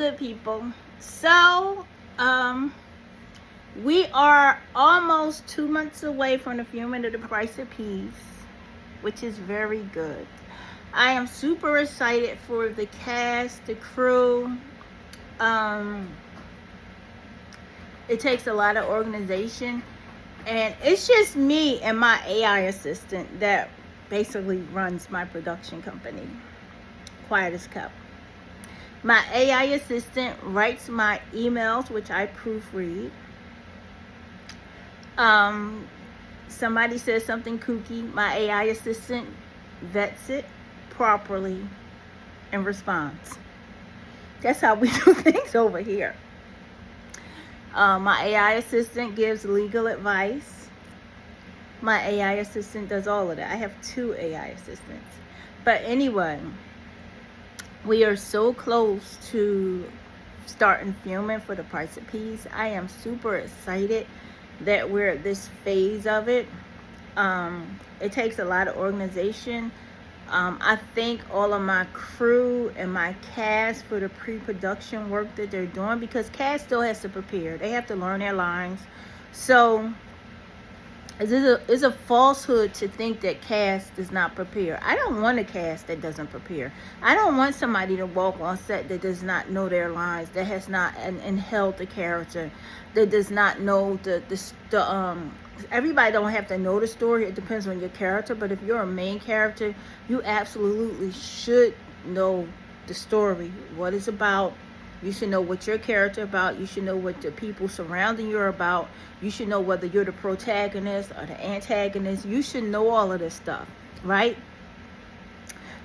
good, people? So, we are almost 2 months away from the filming of The Price of Peace, which is very good. I am super excited for the cast, the crew. It takes a lot of organization, and it's just me and my AI assistant that basically runs my production company. Quiet as kept. My AI assistant writes my emails, which I proofread. Somebody says something kooky, my AI assistant vets it properly and responds. That's how we do things over here. My AI assistant gives legal advice. My AI assistant does all of that. I have 2 AI assistants. But anyway, we are so close to starting filming for The Price of Peace. I am super excited that we're at this phase of it. It takes a lot of organization. I thank all of my crew and my cast for the pre-production work that they're doing, because cast still has to prepare. They have to learn their lines. So it's a falsehood to think that cast does not prepare. I don't want a cast that doesn't prepare. I don't want somebody to walk on set that does not know their lines, that has not inhaled the character, that does not know everybody don't have to know the story. It depends on your character, but if you're a main character, you absolutely should know the story, what it's about. You should know what your character about. You should know what the people surrounding you are about. You should know whether you're the protagonist or the antagonist. You should know all of this stuff, right?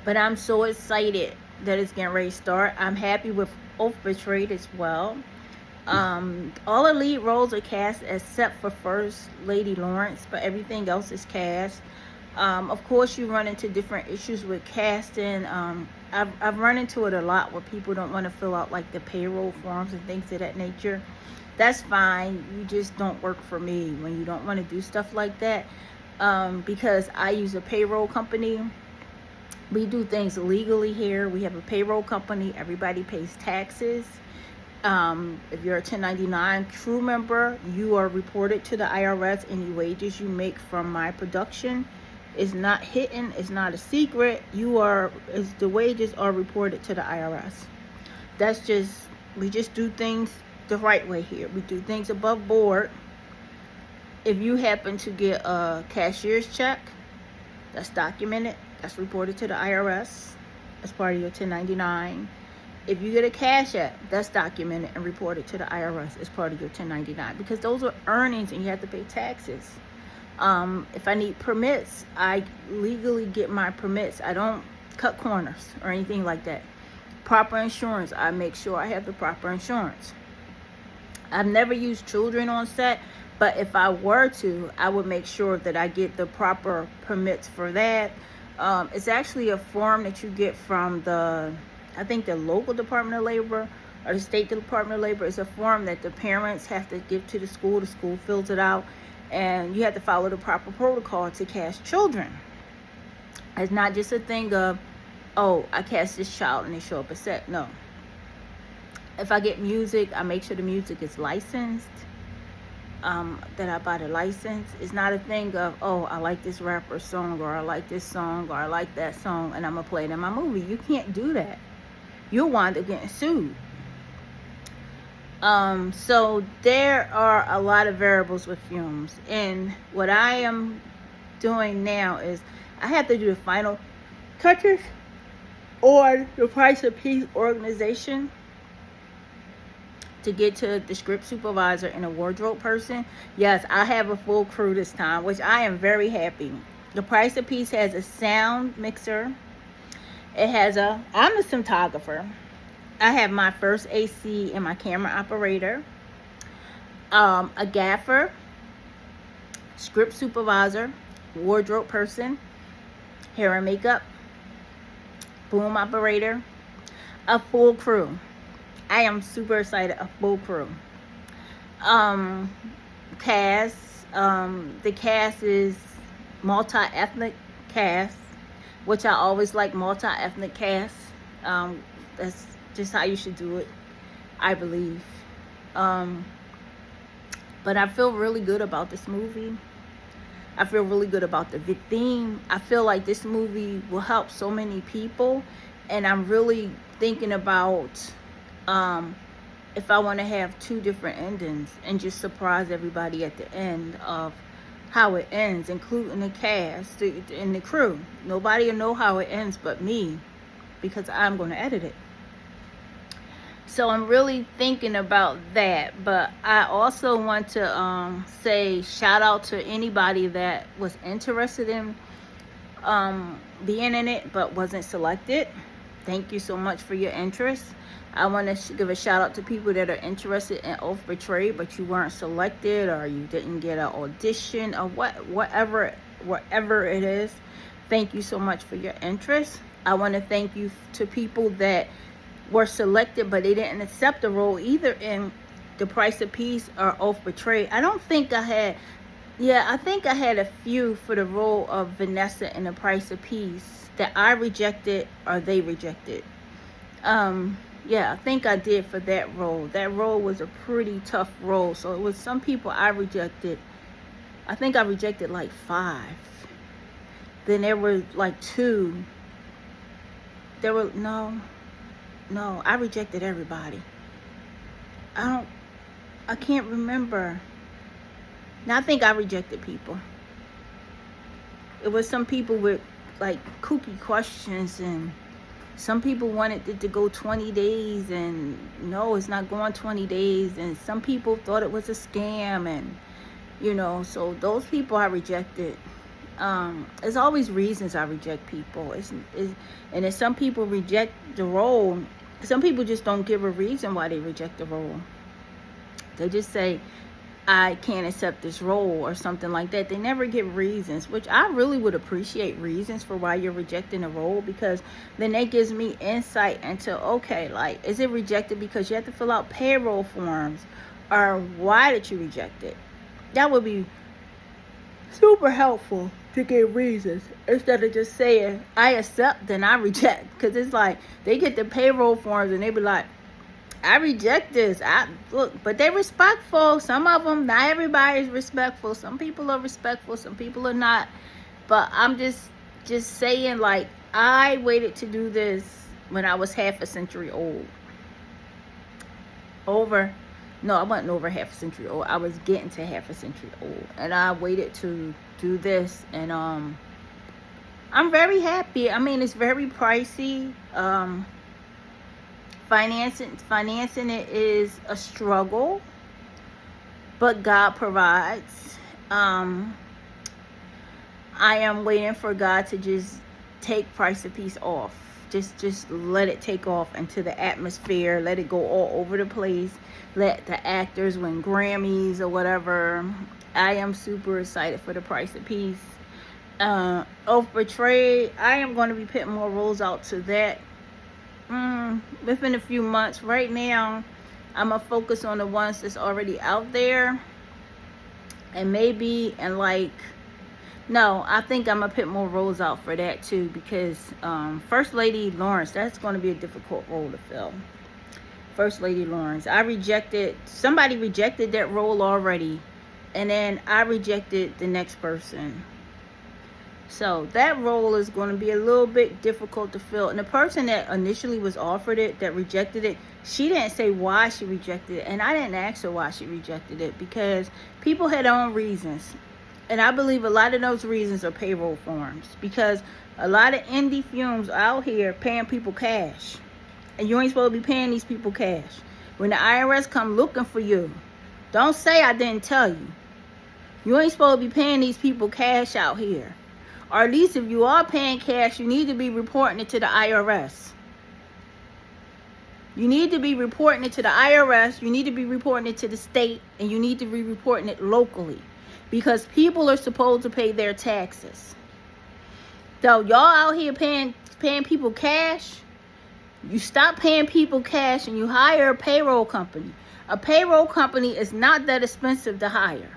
But I'm so excited that it's getting ready to start. I'm happy with Oath Betrayed as well. All the lead roles are cast except for First Lady Lawrence, but everything else is cast. Of course, you run into different issues with casting. I've run into it a lot where people don't want to fill out like the payroll forms and things of that nature. That's fine. You just don't work for me when you don't want to do stuff like that. Because I use a payroll company. We do things legally here. We have a payroll company. Everybody pays taxes. If you're a 1099 crew member, you are reported to the IRS. Any wages you make from my production is not hidden. It's not a secret. The wages are reported to the IRS. We just do things the right way here. We do things above board. If you happen to get a cashier's check, that's documented. That's reported to the IRS as part of your 1099. If you get a cash app, that's documented and reported to the IRS as part of your 1099, because those are earnings and you have to pay taxes. If I need permits, I legally get my permits. I don't cut corners or anything like that. Proper insurance, I make sure I have the proper insurance. I've never used children on set, but if I were to, I would make sure that I get the proper permits for that. It's actually a form that you get from I think the local Department of Labor or the state Department of Labor. Is a form that the parents have to give to the school. The school fills it out, and you have to follow the proper protocol to cast children. It's not just a thing of, oh, I cast this child and they show up a set. No. If I get music, I make sure the music is licensed, that I buy the license. It's not a thing of, oh, I like this rapper song, or I like this song, or I like that song, and I'm going to play it in my movie. You can't do that. You'll wind up getting sued. So there are a lot of variables with films. And what I am doing now is I have to do the final touches on The Price of Peace organization to get to the script supervisor and a wardrobe person. Yes, I have a full crew this time, which I am very happy. The Price of Peace has a sound mixer. I'm a cinematographer. I have my first AC and my camera operator, a gaffer, script supervisor, wardrobe person, hair and makeup, boom operator, a full crew. I am super excited, a full crew. Cast, the cast is multi-ethnic cast, which I always like multi-ethnic cast. That's just how you should do it. I believe. Um, but I feel really good about this movie. I feel really good about the theme. I feel like this movie will help so many people. And I'm really thinking about if I want to have two different endings and just surprise everybody at the end of how it ends, including the cast and the crew. Nobody will know how it ends but me, because I'm going to edit it. So I'm really thinking about that. But I also want to say shout out to anybody that was interested in being in it but wasn't selected. Thank you so much for your interest. I want to give a shout out to people that are interested in Oath Betrayed but you weren't selected, or you didn't get an audition, or whatever it is. Thank you so much for your interest. I want to thank you to people that were selected but they didn't accept the role either in The Price of Peace or Oath Betrayed. I think I had a few for the role of Vanessa in The Price of Peace that I rejected or they rejected. I think I did for that role. That role was a pretty tough role. So it was some people I rejected. I think I rejected like 5. Then there were like 2. No, I rejected everybody. I can't remember. Now I think I rejected people. It was some people with like kooky questions, and some people wanted it to go 20 days, and no, it's not going 20 days. And some people thought it was a scam, and so those people I rejected. There's always reasons I reject people. And if some people reject the role, some people just don't give a reason why they reject the role. They just say, I can't accept this role or something like that. They never give reasons, which I really would appreciate reasons for why you're rejecting a role, because then that gives me insight into, okay, like, is it rejected because you have to fill out payroll forms, or why did you reject it? That would be super helpful to get reasons instead of just saying I accept then I reject. Because it's like they get the payroll forms and they be like, I reject this. But they're respectful. Some of them, not everybody is respectful. Some people are respectful, some people are not. But I'm just saying, like, I waited to do this when I was half a century old. No, I wasn't over half a century old. I was getting to half a century old. And I waited to do this. And I'm very happy. I mean, it's very pricey. Financing it is a struggle. But God provides. I am waiting for God to just take Price of Peace off. Just let it take off into the atmosphere. Let it go all over the place. Let the actors win Grammys or whatever. I am super excited for The Price of Peace. Oath Betrayed, I am going to be putting more roles out to that within a few months. Right now, I'm going to focus on the ones that's already out there. And maybe, I think I'm going to put more roles out for that too, because First Lady Lawrence, that's going to be a difficult role to fill. First Lady Lawrence, somebody rejected that role already, and then I rejected the next person. So that role is going to be a little bit difficult to fill. And the person that initially was offered it, that rejected it, she didn't say why she rejected it, and I didn't ask her why she rejected it, because people had their own reasons. And I believe a lot of those reasons are payroll forms, because a lot of indie films out here paying people cash. And you ain't supposed to be paying these people cash. When the IRS come looking for you, don't say I didn't tell you. You ain't supposed to be paying these people cash out here. Or at least if you are paying cash, you need to be reporting it to the IRS. You need to be reporting it to the IRS. You need to be reporting it to the state. And you need to be reporting it locally. Because people are supposed to pay their taxes. So y'all out here paying people cash. You stop paying people cash and you hire a payroll company. A payroll company is not that expensive to hire.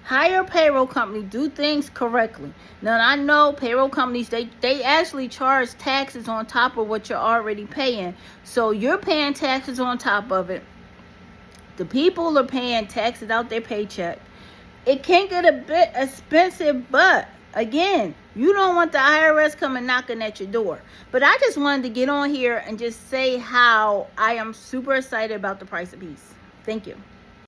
Hire a payroll company, do things correctly. Now, I know payroll companies, they actually charge taxes on top of what you're already paying. So you're paying taxes on top of it. The people are paying taxes out their paycheck. It can get a bit expensive, but again, you don't want the IRS coming knocking at your door. But I just wanted to get on here and just say how I am super excited about the price of peace. Thank you.